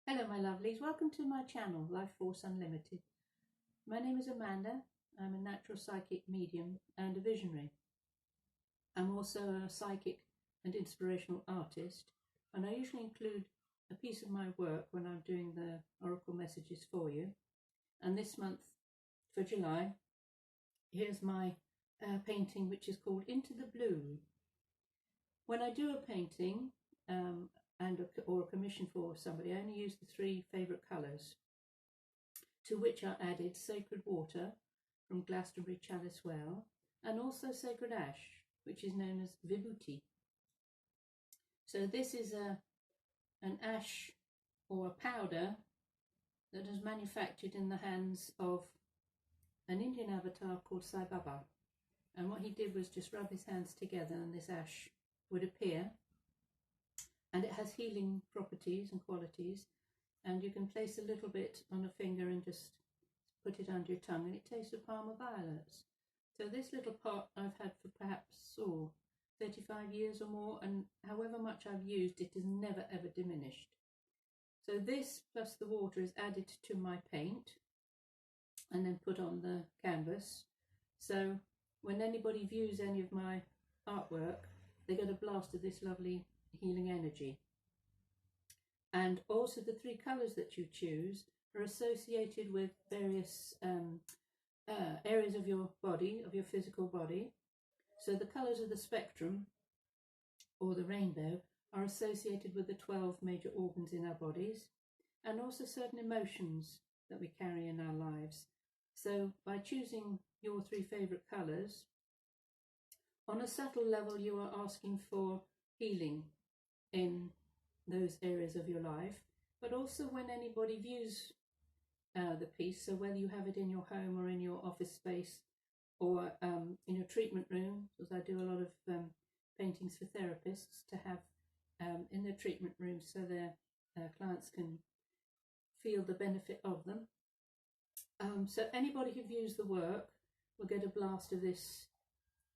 Hello my lovelies, welcome to my channel, Lifeforce Unlimited. My name is Amanda. I'm a natural psychic medium and a visionary. I'm also a psychic and inspirational artist, and I usually include a piece of my work when I'm doing the oracle messages for you. And this month, for July, here's my painting, which is called Into the Blue. When I do a painting, or a commission for somebody, I only use the three favourite colours, to which are added sacred water from Glastonbury Chalice Well, and also sacred ash, which is known as vibhuti. So this is an ash or a powder that is manufactured in the hands of an Indian avatar called Sai Baba. And what he did was just rub his hands together and this ash would appear. And it has healing properties and qualities, and you can place a little bit on a finger and just put it under your tongue, and it tastes of Parma violets. So this little pot I've had for perhaps 35 years or more, and however much I've used, it has never ever diminished. So this plus the water is added to my paint and then put on the canvas. So when anybody views any of my artwork, they get a blast of this lovely healing energy. And also the three colours that you choose are associated with various areas of your body, of your physical body. So the colours of the spectrum or the rainbow are associated with the 12 major organs in our bodies, and also certain emotions that we carry in our lives. So by choosing your three favourite colours, on a subtle level you are asking for healing in those areas of your life, but also when anybody views the piece, so whether you have it in your home or in your office space or in your treatment room, because I do a lot of paintings for therapists to have in their treatment rooms so their clients can feel the benefit of them. So anybody who views the work will get a blast of this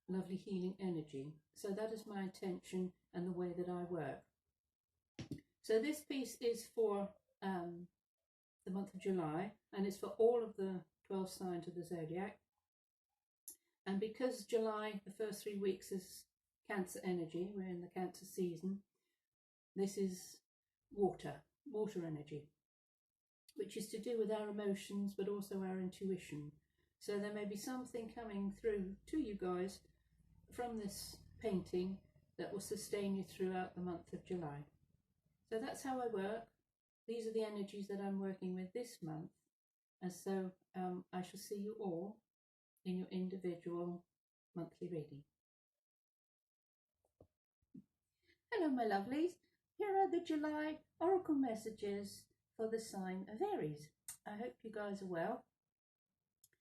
lovely healing energy. So that is my intention and the way that I work. So this piece is for the month of July, and it's for all of the 12 signs of the zodiac. And because July, the first 3 weeks, is Cancer energy, we're in the Cancer season, this is water energy, which is to do with our emotions but also our intuition. So there may be something coming through to you guys from this painting that will sustain you throughout the month of July. So that's how I work. These are the energies that I'm working with this month. And so I shall see you all in your individual monthly reading. Hello my lovelies. Here are the July Oracle Messages for the sign of Aries. I hope you guys are well.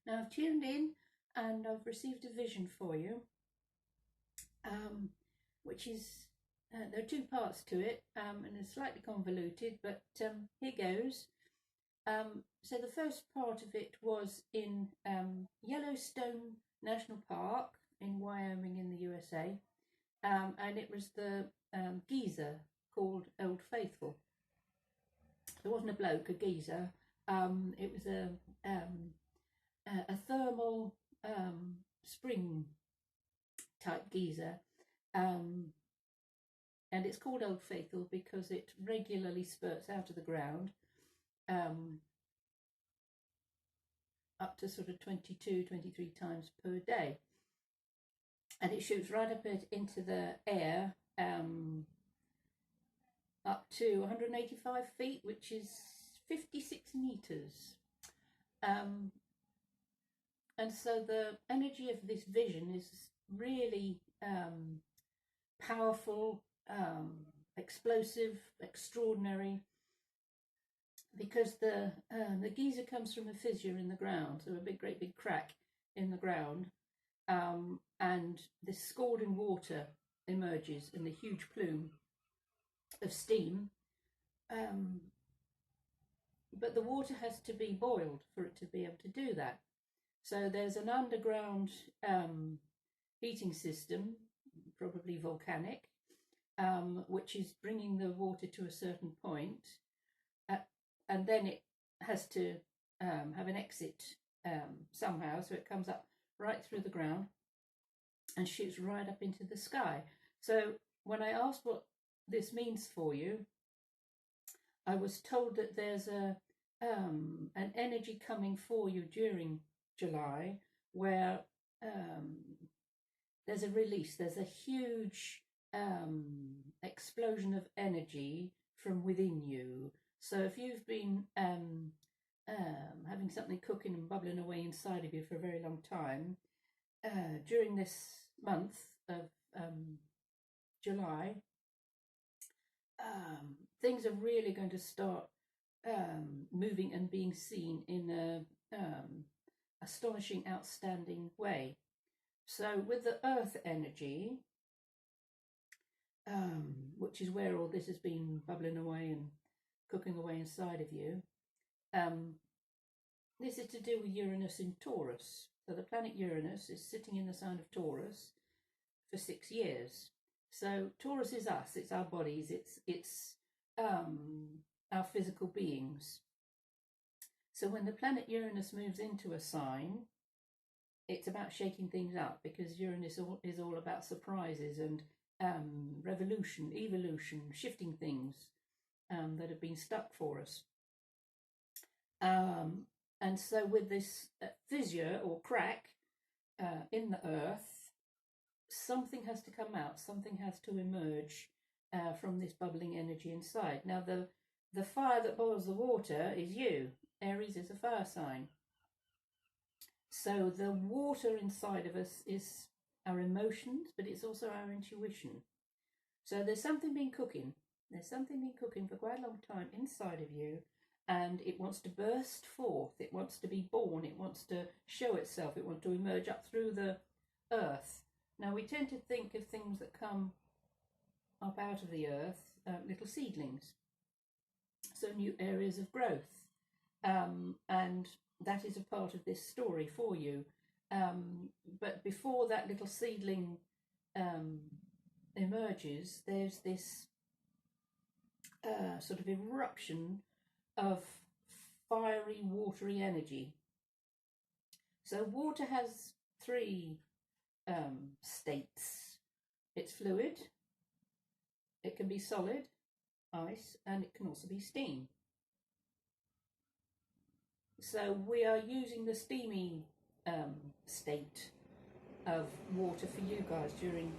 Now I've tuned in and I've received a vision for you, which is there are two parts to it, and it's slightly convoluted, but here goes. So the first part of it was in Yellowstone National Park in Wyoming in the USA, and it was the geezer called Old Faithful. There wasn't a bloke, a geezer. It was a thermal spring type geezer. And it's called Old Faithful because it regularly spurts out of the ground up to sort of 22, 23 times per day. And it shoots right up into the air up to 185 feet, which is 56 meters. And so the energy of this vision is really powerful, explosive, extraordinary, because the geyser comes from a fissure in the ground, so a great big crack in the ground, and this scalding water emerges in the huge plume of steam, but the water has to be boiled for it to be able to do that. So there's an underground heating system, probably volcanic, which is bringing the water to a certain point. and then it has to have an exit somehow, so it comes up right through the ground and shoots right up into the sky. So when I asked what this means for you, I was told that there's an energy coming for you during July where there's a release, there's a huge explosion of energy from within you. So if you've been having something cooking and bubbling away inside of you for a very long time, during this month of July, things are really going to start moving and being seen in a astonishing, outstanding way. So with the earth energy, which is where all this has been bubbling away and cooking away inside of you, this is to do with Uranus in Taurus. So the planet Uranus is sitting in the sign of Taurus for 6 years. So Taurus is us, it's our bodies, it's our physical beings. So when the planet Uranus moves into a sign, it's about shaking things up, because Uranus is all about surprises and revolution, evolution, shifting things that have been stuck for us. And so with this fissure or crack in the earth, something has to come out, something has to emerge from this bubbling energy inside. Now the fire that boils the water is you. Aries is a fire sign. So the water inside of us is our emotions, but it's also our intuition. So there's something been cooking. There's something been cooking for quite a long time inside of you, and it wants to burst forth. It wants to be born. It wants to show itself. It wants to emerge up through the earth. Now we tend to think of things that come up out of the earth, little seedlings. So new areas of growth. And that is a part of this story for you. But before that little seedling emerges, there's this sort of eruption of fiery, watery energy. So water has 3 states. It's fluid, it can be solid, ice, and it can also be steam. So we are using the steamy state of water for you guys during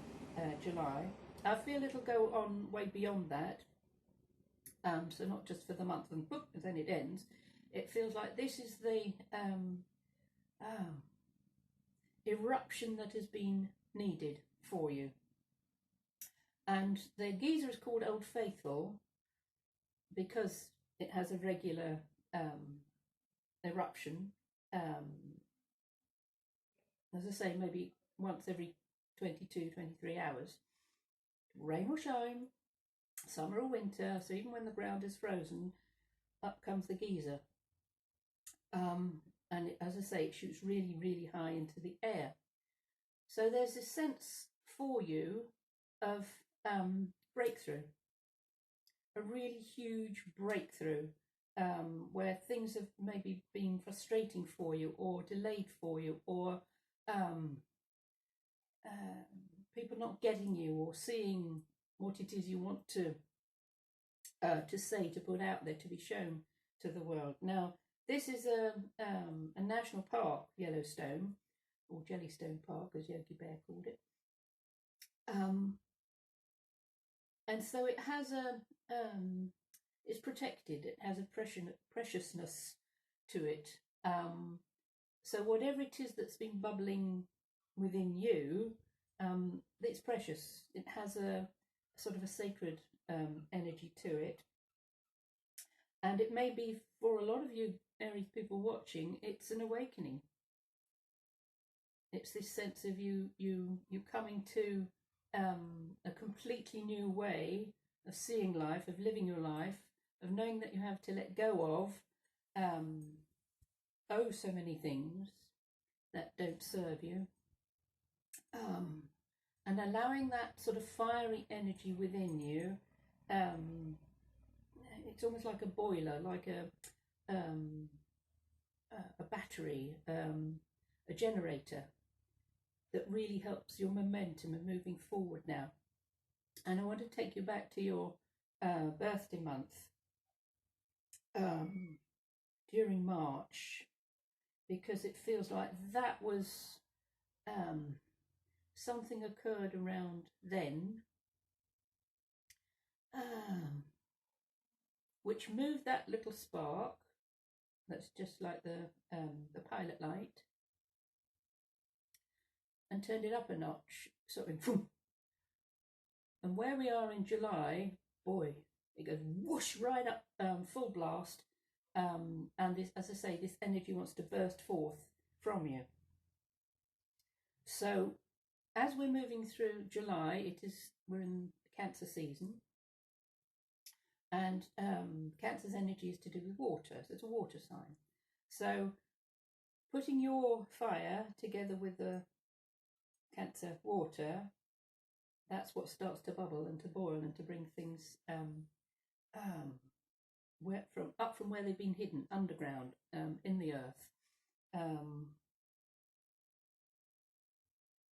July. I feel it'll go on way beyond that. So not just for the month and book, and then it ends. It feels like this is the eruption that has been needed for you. And the geyser is called Old Faithful because it has a regular eruption. As I say, maybe once every 22, 23 hours. Rain or shine, summer or winter, so even when the ground is frozen, up comes the geyser. And as I say, it shoots really, really high into the air. So there's this sense for you of breakthrough, a really huge breakthrough, where things have maybe been frustrating for you or delayed for you, or people not getting you or seeing what it is you want to say, to put out there, to be shown to the world. Now, this is a national park, Yellowstone, or Jellystone Park, as Yogi Bear called it. And so it has it's protected. It has a preciousness to it. So whatever it is that's been bubbling within you, it's precious. It has a sort of a sacred energy to it. And it may be, for a lot of you Aries people watching, it's an awakening. It's this sense of you coming to a completely new way of seeing life, of living your life, of knowing that you have to let go of so many things that don't serve you, and allowing that sort of fiery energy within you. It's almost like a boiler, like a battery, a generator that really helps your momentum and moving forward now. And I want to take you back to your birthday month during March, because it feels like that was something occurred around then, which moved that little spark that's just like the pilot light, and turned it up a notch, sort of boom. And where we are in July, boy, it goes whoosh right up, full blast, and this, as I say, this energy wants to burst forth from you. So as we're moving through July, we're in Cancer season, and Cancer's energy is to do with water, so it's a water sign. So putting your fire together with the Cancer water, that's what starts to bubble and to boil and to bring things up from where they've been hidden underground, in the earth.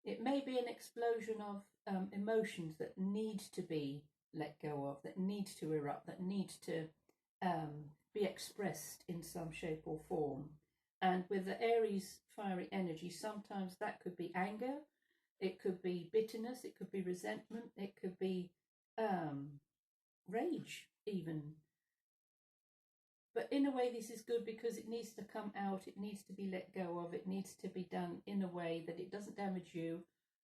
It may be an explosion of emotions that need to be let go of, that need to erupt, that need to be expressed in some shape or form. And with the Aries fiery energy, sometimes that could be anger, it could be bitterness, it could be resentment, it could be rage even. But in a way, this is good because it needs to come out, it needs to be let go of, it needs to be done in a way that it doesn't damage you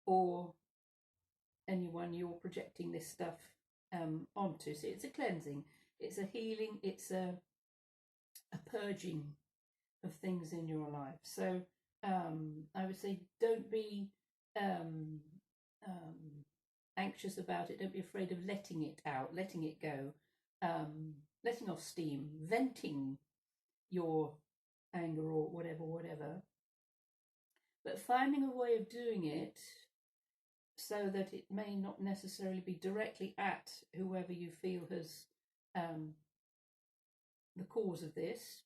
or anyone you're projecting this stuff onto. So it's a cleansing, it's a healing, it's a purging of things in your life. So I would say don't be anxious about it, don't be afraid of letting it out, letting it go, letting off steam, venting your anger or whatever, but finding a way of doing it so that it may not necessarily be directly at whoever you feel has the cause of this.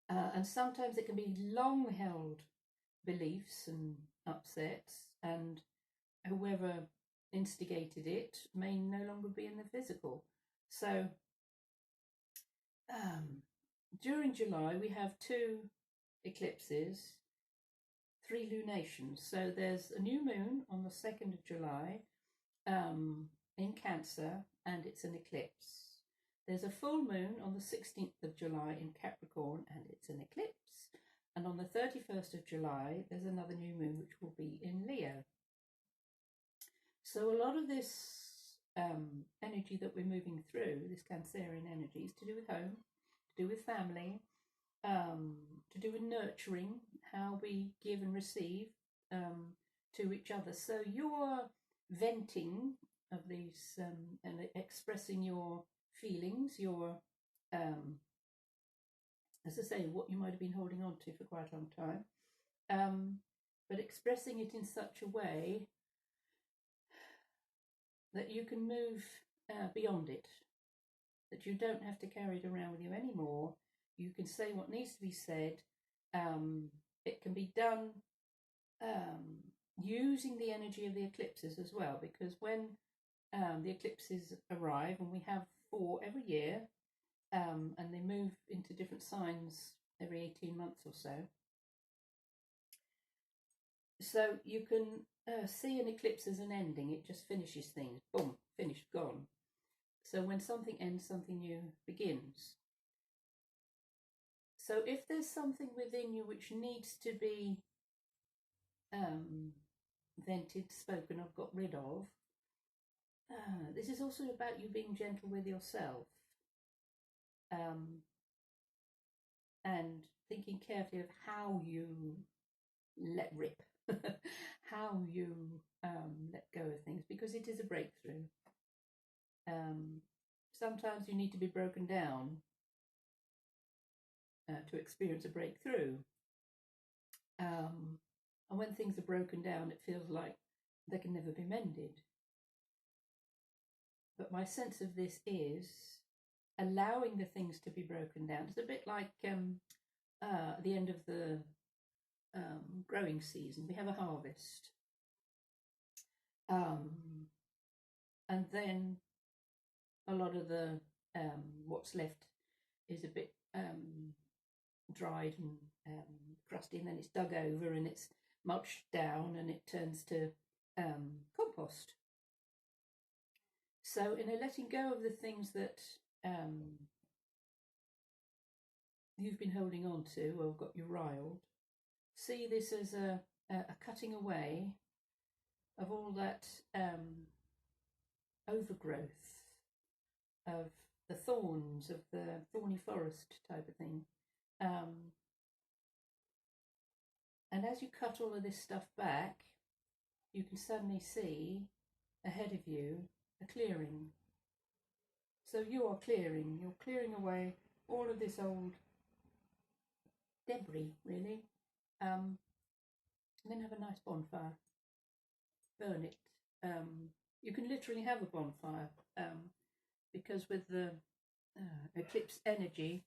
And sometimes it can be long held beliefs and upsets, and whoever instigated it may no longer be in the physical. So during July we have 2 eclipses, 3 lunations. So there's a new moon on the 2nd of July in Cancer, and it's an eclipse. There's a full moon on the 16th of July in Capricorn, and it's an eclipse. And on the 31st of July, there's another new moon, which will be in Leo. So a lot of this energy that we're moving through, this Cancerian energy, is to do with home, to do with family, to do with nurturing, how we give and receive to each other. So your venting of these and expressing your feelings, your as I say, what you might have been holding on to for quite a long time, but expressing it in such a way that you can move beyond it, that you don't have to carry it around with you anymore. You can say what needs to be said. It can be done using the energy of the eclipses as well, because when the eclipses arrive, and we have 4 every year, and they move into different signs every 18 months or so. So you can see an eclipse as an ending. It just finishes things. Boom, finished, gone. So when something ends, something new begins. So if there's something within you which needs to be vented, spoken of, got rid of, this is also about you being gentle with yourself, and thinking carefully of how you let rip, how you let go of things, because it is a breakthrough. Sometimes you need to be broken down to experience a breakthrough. And when things are broken down, it feels like they can never be mended. But my sense of this is allowing the things to be broken down. It's a bit like at the end of the growing season, we have a harvest. And then a lot of the what's left is a bit dried and crusty, and then it's dug over and it's mulched down and it turns to compost. So in a letting go of the things that you've been holding on to or got you riled, see this as a cutting away of all that overgrowth, of the thorns, of the thorny forest type of thing. And as you cut all of this stuff back, you can suddenly see ahead of you a clearing. So you're clearing away all of this old debris, really. And then have a nice bonfire. Burn it. You can literally have a bonfire because with the eclipse energy,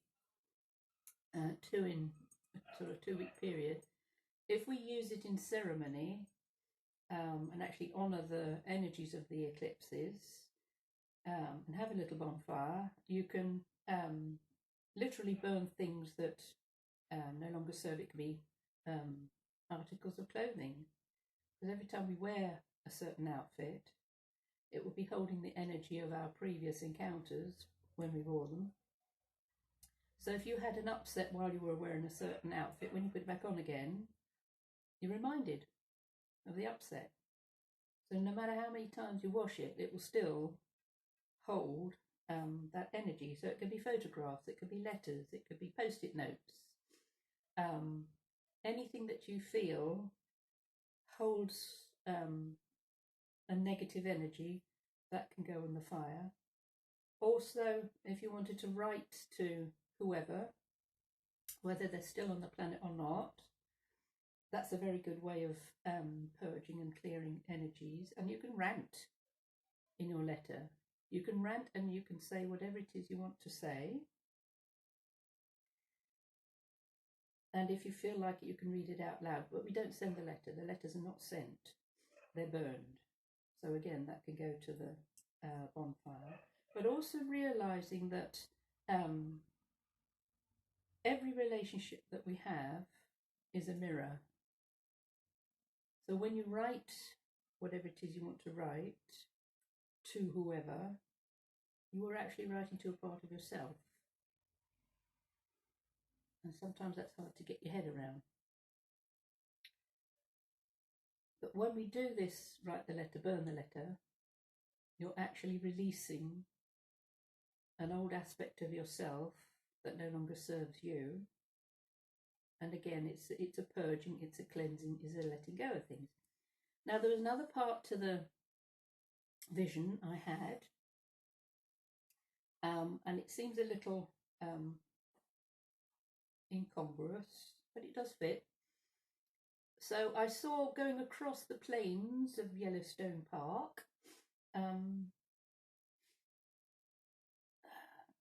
in a sort of 2-week period, if we use it in ceremony and actually honour the energies of the eclipses and have a little bonfire, you can literally burn things that no longer serve. It could be articles of clothing, because every time we wear a certain outfit, it will be holding the energy of our previous encounters when we wore them. So if you had an upset while you were wearing a certain outfit, when you put it back on again, you're reminded of the upset. So no matter how many times you wash it, it will still hold that energy. So it could be photographs, it could be letters, it could be post-it notes. Anything that you feel holds a negative energy, that can go in the fire. Also, if you wanted to write to whoever, whether they're still on the planet or not, that's a very good way of purging and clearing energies. And you can rant in your letter. You can rant and you can say whatever it is you want to say. And if you feel like it, you can read it out loud. But we don't send the letter. The letters are not sent. They're burned. So again, that can go to the bonfire. But also realising that every relationship that we have is a mirror. So when you write whatever it is you want to write to whoever, you are actually writing to a part of yourself. And sometimes that's hard to get your head around. But when we do this, write the letter, burn the letter, you're actually releasing an old aspect of yourself that no longer serves you. And again, it's a purging, it's a cleansing, it's a letting go of things. Now, there was another part to the vision I had, and it seems a little incongruous, but it does fit. So I saw going across the plains of Yellowstone Park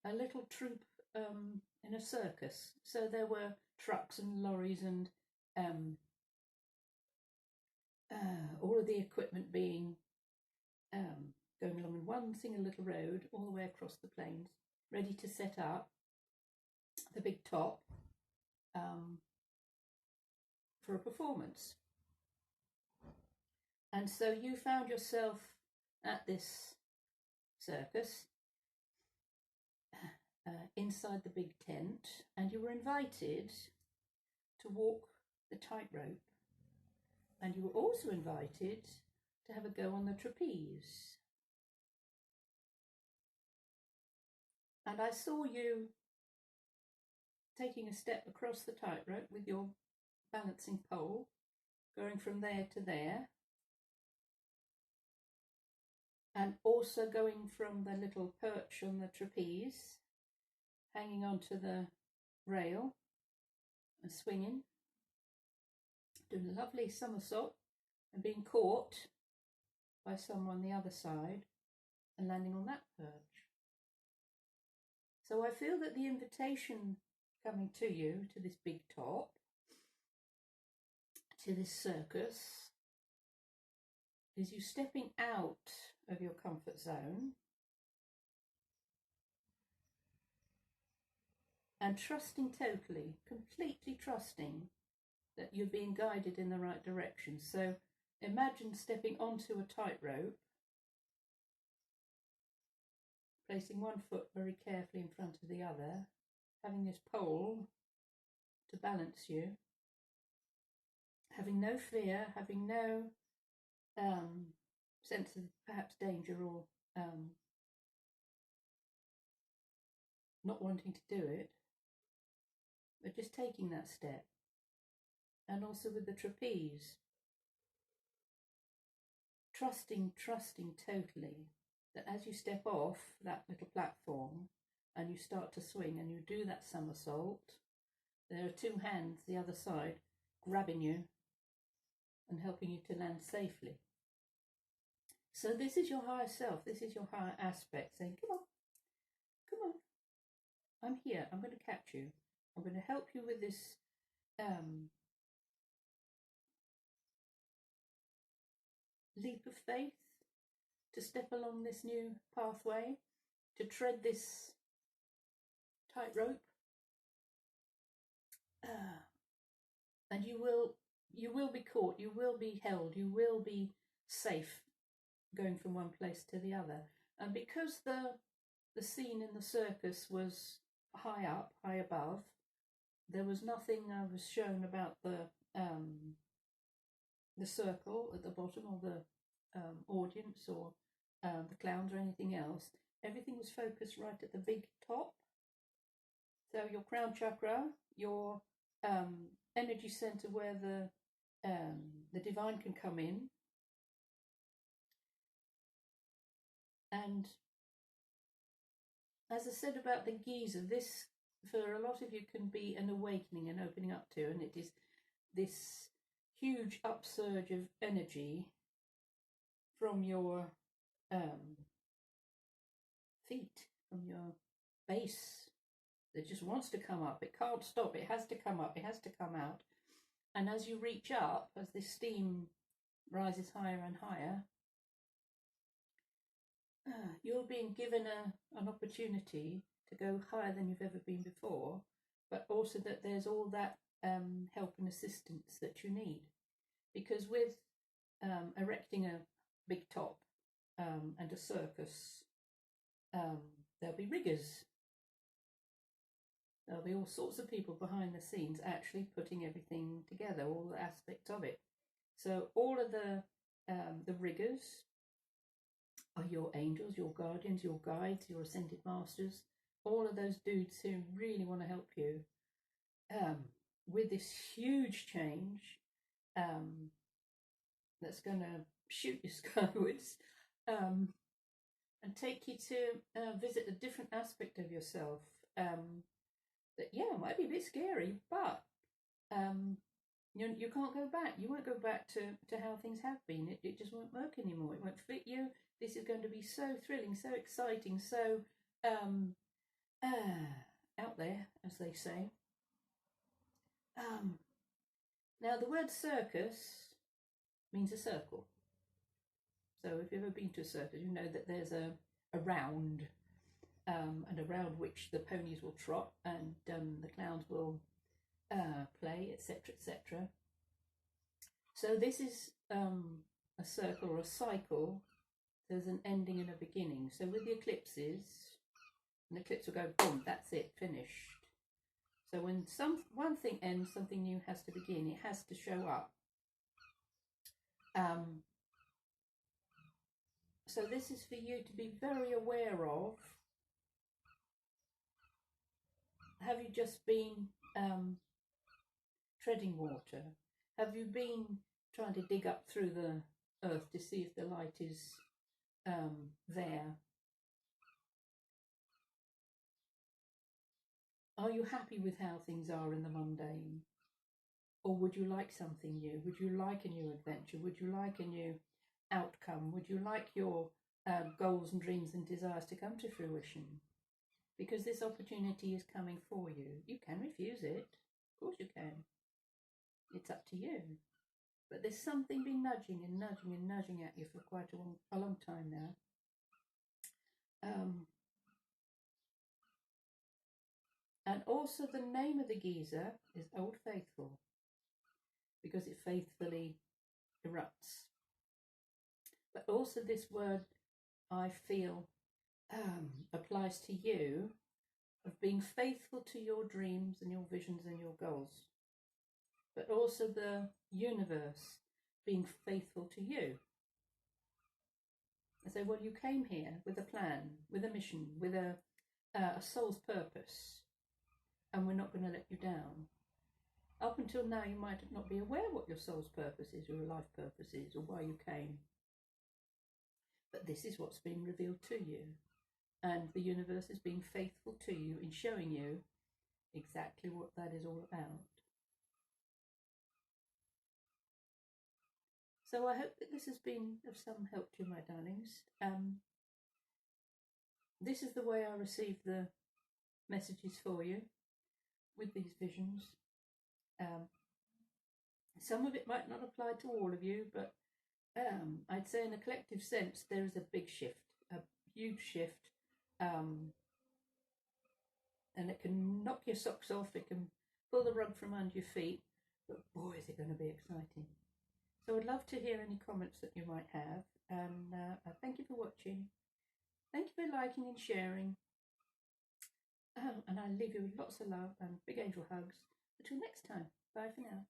a little troop in a circus. So there were trucks and lorries and all of the equipment being going along in one single little road all the way across the plains, ready to set up the big top for a performance. And so you found yourself at this circus inside the big tent, and you were invited to walk the tightrope, and you were also invited to have a go on the trapeze. And I saw you taking a step across the tightrope with your balancing pole, going from there to there, and also going from the little perch on the trapeze, hanging onto the rail and swinging, doing a lovely somersault and being caught by someone on the other side and landing on that perch. So I feel that the invitation coming to you, to this big top, to this circus, is you stepping out of your comfort zone and trusting totally, completely trusting that you're being guided in the right direction. So imagine stepping onto a tightrope, placing one foot very carefully in front of the other, having this pole to balance you, having no fear, having no sense of perhaps danger or not wanting to do it, but just taking that step. And also with the trapeze, trusting totally that as you step off that little platform and you start to swing and you do that somersault, there are two hands the other side grabbing you and helping you to land safely. So this is your higher self, this is your higher aspect saying, come on, come on, I'm here, I'm going to catch you, I'm going to help you with this leap of faith, to step along this new pathway, to tread this tightrope, and you will be caught, you will be held, you will be safe going from one place to the other. And because the scene in the circus was high up, high above, there was nothing I was shown about the circle at the bottom, or the audience, or the clowns, or anything else. Everything was focused right at the big top. So your crown chakra, your energy center where the divine can come in, and as I said about the geyser, this for a lot of you can be an awakening and opening up to, and it is this huge upsurge of energy from your feet, from your base, that just wants to come up. It can't stop, it has to come up, it has to come out. And as you reach up, as this steam rises higher and higher, you're being given an opportunity to go higher than you've ever been before, but also that there's all that help and assistance that you need. Because with erecting a big top and a circus, there'll be riggers. There'll be all sorts of people behind the scenes actually putting everything together, all the aspects of it. So all of the riggers are your angels, your guardians, your guides, your ascended masters, all of those dudes who really want to help you with this huge change that's going to shoot you skywards and take you to visit a different aspect of yourself that, yeah, might be a bit scary, but you can't go back. You won't go back to how things have been. It just won't work anymore. It won't fit you. This is going to be so thrilling, so exciting, so out there, as they say. Now, the word circus means a circle. So if you've ever been to a circus, you know that there's a round, and around which the ponies will trot, and the clowns will play, etc., etc. So this is a circle or a cycle. There's an ending and a beginning. So with the eclipses, an eclipse will go boom, that's it, finished. So when one thing ends, something new has to begin. It has to show up. So this is for you to be very aware of. Have you just been treading water? Have you been trying to dig up through the earth to see if the light is there? Are you happy with how things are in the mundane? Or would you like something new? Would you like a new adventure? Would you like a new outcome? Would you like your goals and dreams and desires to come to fruition? because this opportunity is coming for you. You can refuse it. Of course you can. It's up to you. But there's something been nudging and nudging and nudging at you for quite a long time now. And also the name of the geyser is Old Faithful, because it faithfully erupts. But also this word, I feel, applies to you, of being faithful to your dreams and your visions and your goals. But also the universe being faithful to you. I say, well, you came here with a plan, with a mission, with a soul's purpose, and we're not going to let you down. Up until now, you might not be aware what your soul's purpose is, or your life purpose is, or why you came. But this is what's being revealed to you. And the universe is being faithful to you in showing you exactly what that is all about. So I hope that this has been of some help to you, my darlings. This is the way I receive the messages for you with these visions. Some of it might not apply to all of you, but I'd say in a collective sense, there is a big shift, a huge shift. And it can knock your socks off, it can pull the rug from under your feet, but boy, is it going to be exciting. So I'd love to hear any comments that you might have, and I thank you for watching. Thank you for liking and sharing. And I leave you with lots of love and big angel hugs. Until next time, bye for now.